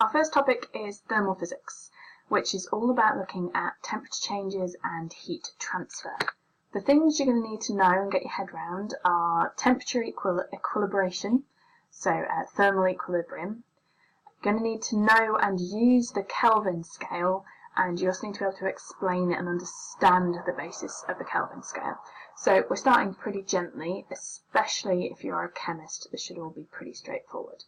Our first topic is thermal physics, which is all about looking at temperature changes and heat transfer. The things you're going to need to know and get your head around are temperature equilibration, so thermal equilibrium. You're going to need to know and use the Kelvin scale, and you also need to be able to explain it and understand the basis of the Kelvin scale. So we're starting pretty gently, especially if you're a chemist. This should all be pretty straightforward.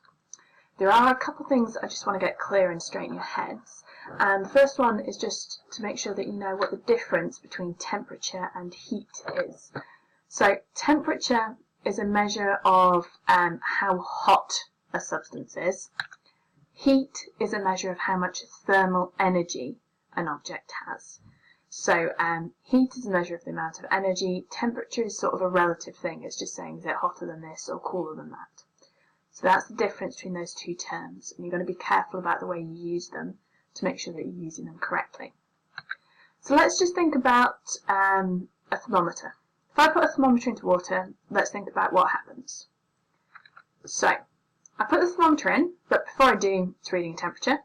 There are a couple of things I just want to get clear and straight in your heads. And the first one is just to make sure that you know what the difference between temperature and heat is. So temperature is a measure of how hot a substance is. Heat is a measure of how much thermal energy an object has. So heat is a measure of the amount of energy. Temperature is sort of a relative thing. It's just saying, is it hotter than this or cooler than that? So that's the difference between those two terms, and you're going to be careful about the way you use them to make sure that you're using them correctly. So let's just think about a thermometer. If I put a thermometer into water, let's think about what happens. So I put the thermometer in, but before I do, it's reading temperature.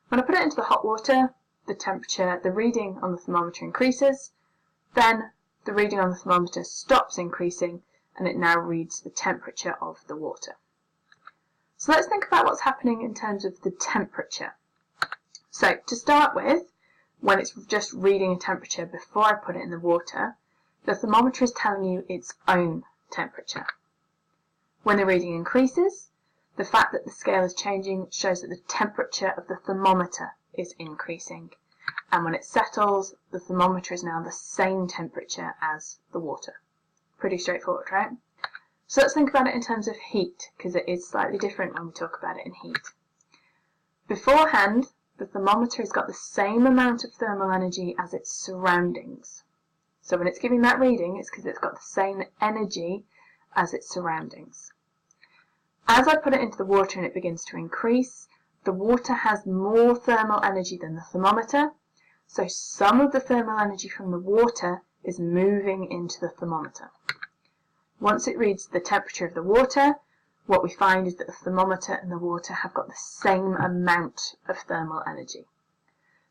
When I put it into the hot water, the reading on the thermometer increases, then the reading on the thermometer stops increasing, and it now reads the temperature of the water. So let's think about what's happening in terms of the temperature. So to start with, when it's just reading a temperature before I put it in the water, the thermometer is telling you its own temperature. When the reading increases, the fact that the scale is changing shows that the temperature of the thermometer is increasing. And when it settles, the thermometer is now the same temperature as the water. Pretty straightforward, right? So let's think about it in terms of heat, because it is slightly different when we talk about it in heat. Beforehand, the thermometer has got the same amount of thermal energy as its surroundings. So when it's giving that reading, it's because it's got the same energy as its surroundings. As I put it into the water and it begins to increase, the water has more thermal energy than the thermometer, so some of the thermal energy from the water is moving into the thermometer. Once it reads the temperature of the water, what we find is that the thermometer and the water have got the same amount of thermal energy.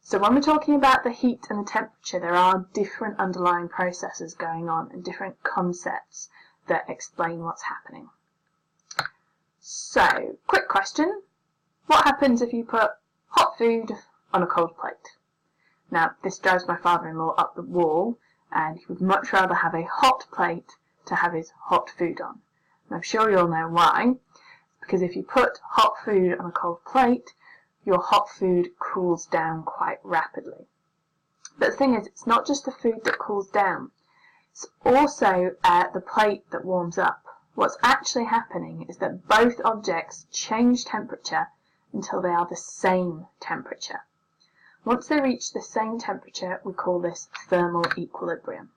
So when we're talking about the heat and the temperature, there are different underlying processes going on and different concepts that explain what's happening. So, quick question. What happens if you put hot food on a cold plate? Now, this drives my father-in-law up the wall, and he would much rather have a hot plate to have his hot food on. And I'm sure you all know why. Because if you put hot food on a cold plate, your hot food cools down quite rapidly. But the thing is, it's not just the food that cools down. It's also the plate that warms up. What's actually happening is that both objects change temperature until they are the same temperature. Once they reach the same temperature, we call this thermal equilibrium.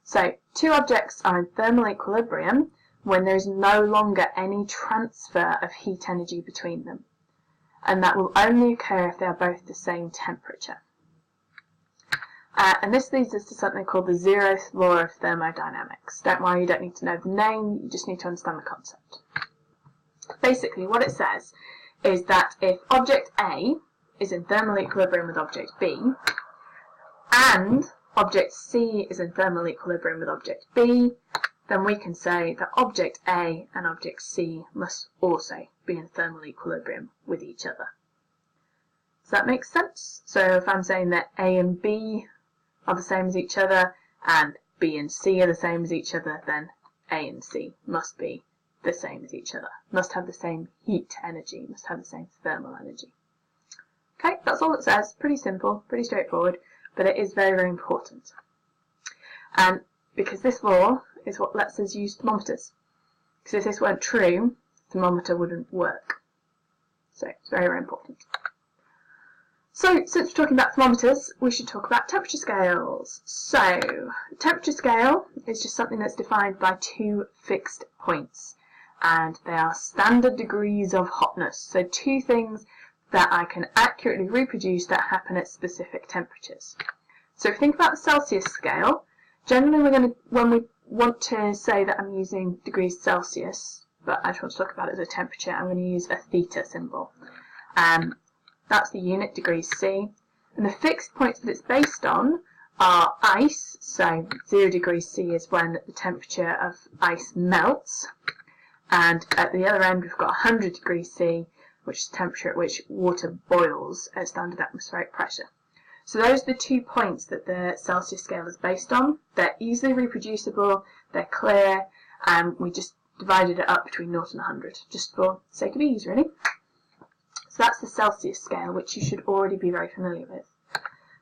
So, two objects are in thermal equilibrium when there is no longer any transfer of heat energy between them. And that will only occur if they are both the same temperature. And this leads us to something called the Zeroth law of thermodynamics. Don't worry, you don't need to know the name, you just need to understand the concept. Basically, what it says is that if object A is in thermal equilibrium with object B, and object C is in thermal equilibrium with object B, then we can say that object A and object C must also be in thermal equilibrium with each other. Does that make sense? So if I'm saying that A and B are the same as each other, and B and C are the same as each other, then A and C must be the same as each other. Must have the same heat energy, must have the same thermal energy. Okay, that's all it says. Pretty simple, pretty straightforward, but it is very, very important. And because this law is what lets us use thermometers. Because if this weren't true, the thermometer wouldn't work. So it's very, very important. So, since we're talking about thermometers, we should talk about temperature scales. So, temperature scale is just something that's defined by two fixed points, and they are standard degrees of hotness. So, two things that I can accurately reproduce that happen at specific temperatures. So, if you think about the Celsius scale, generally when we want to say that I'm using degrees Celsius, but I just want to talk about it as a temperature, I'm going to use a theta symbol. That's the unit, degrees C. And the fixed points that it's based on are ice, so 0 degrees C is when the temperature of ice melts, and at the other end we've got 100 degrees C, which is the temperature at which water boils at standard atmospheric pressure. So those are the 2 points that the Celsius scale is based on. They're easily reproducible, they're clear, and we just divided it up between 0 and 100, just for the sake of ease, really. So that's the Celsius scale, which you should already be very familiar with.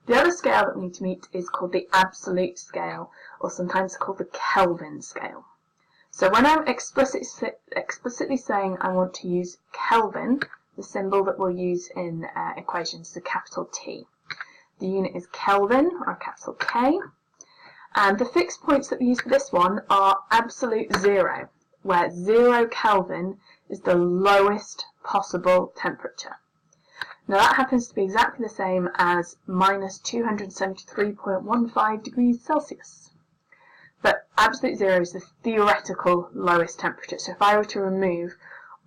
The other scale that we need to meet is called the absolute scale, or sometimes called the Kelvin scale. So when I'm explicitly saying I want to use Kelvin, the symbol that we'll use in equations is a capital T. The unit is Kelvin, or capital K. And the fixed points that we use for this one are absolute 0, where 0 Kelvin is the lowest possible temperature. Now that happens to be exactly the same as minus 273.15 degrees Celsius. But absolute 0 is the theoretical lowest temperature. So if I were to remove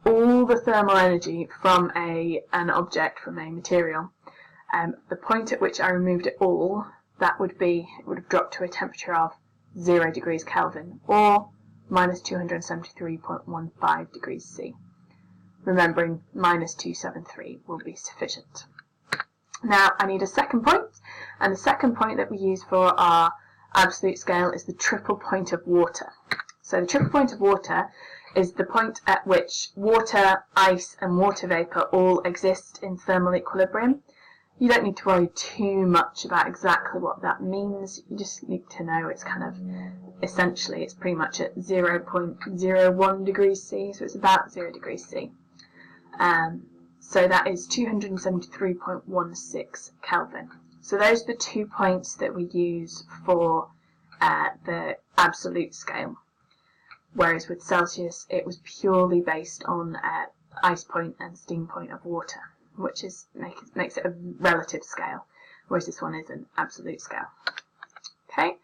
all the thermal energy from an object, from a material, the point at which I removed it all, it would have dropped to a temperature of 0 degrees Kelvin, or minus 273.15 degrees C. Remembering minus 273 will be sufficient. Now I need a second point, and the second point that we use for our absolute scale is the triple point of water. So the triple point of water is the point at which water, ice and water vapour all exist in thermal equilibrium. You don't need to worry too much about exactly what that means, you just need to know it's kind of, essentially it's pretty much at 0.01 degrees C, so it's about 0 degrees C. So that is 273.16 Kelvin. So those are the 2 points that we use for the absolute scale. Whereas with Celsius it was purely based on ice point and steam point of water, which makes it a relative scale, whereas this one is an absolute scale. Okay,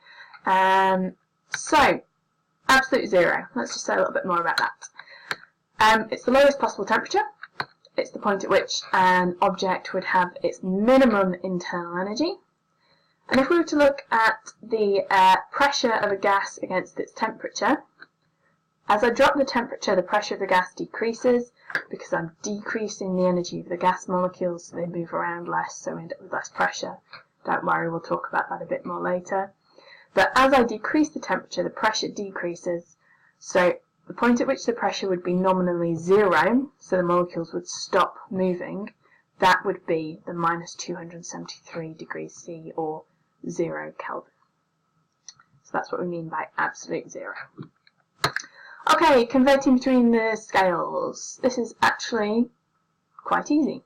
so absolute 0. Let's just say a little bit more about that. It's the lowest possible temperature. It's the point at which an object would have its minimum internal energy. And if we were to look at the pressure of a gas against its temperature, as I drop the temperature, the pressure of the gas decreases because I'm decreasing the energy of the gas molecules, so they move around less, so we end up with less pressure. Don't worry, we'll talk about that a bit more later. But as I decrease the temperature, the pressure decreases, so the point at which the pressure would be nominally 0, so the molecules would stop moving, that would be the minus 273 degrees C, or 0 Kelvin. So that's what we mean by absolute 0. Okay, converting between the scales. This is actually quite easy,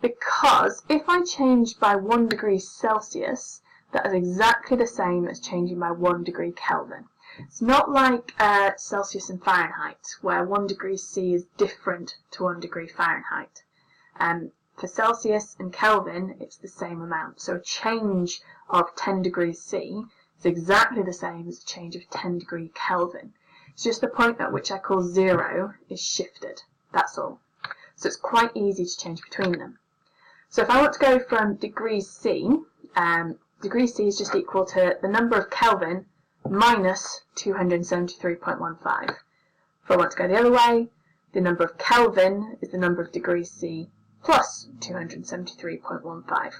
because if I change by 1 degree Celsius, that is exactly the same as changing by 1 degree Kelvin. It's not like Celsius and Fahrenheit, where 1 degree C is different to 1 degree Fahrenheit. For Celsius and Kelvin, it's the same amount. So a change of 10 degrees C is exactly the same as a change of 10 degree Kelvin. It's just the point at which I call 0 is shifted. That's all. So it's quite easy to change between them. So if I want to go from degrees C, degree C is just equal to the number of Kelvin minus 273.15. If I want to go the other way, the number of Kelvin is the number of degrees C plus 273.15.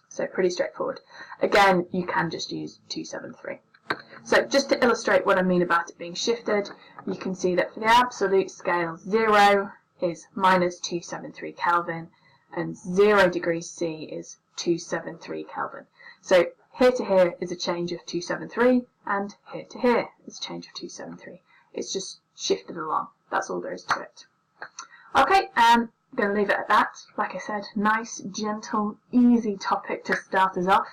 So pretty straightforward. Again, you can just use 273. So just to illustrate what I mean about it being shifted, you can see that for the absolute scale, 0 is minus 273 Kelvin, and 0 degrees C is 273 Kelvin. So here to here is a change of 273, and here to here is a change of 273. It's just shifted along. That's all there is to it. Okay, I'm going to leave it at that. Like I said, nice, gentle, easy topic to start us off.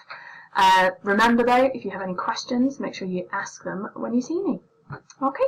Remember though, if you have any questions, make sure you ask them when you see me. Okay.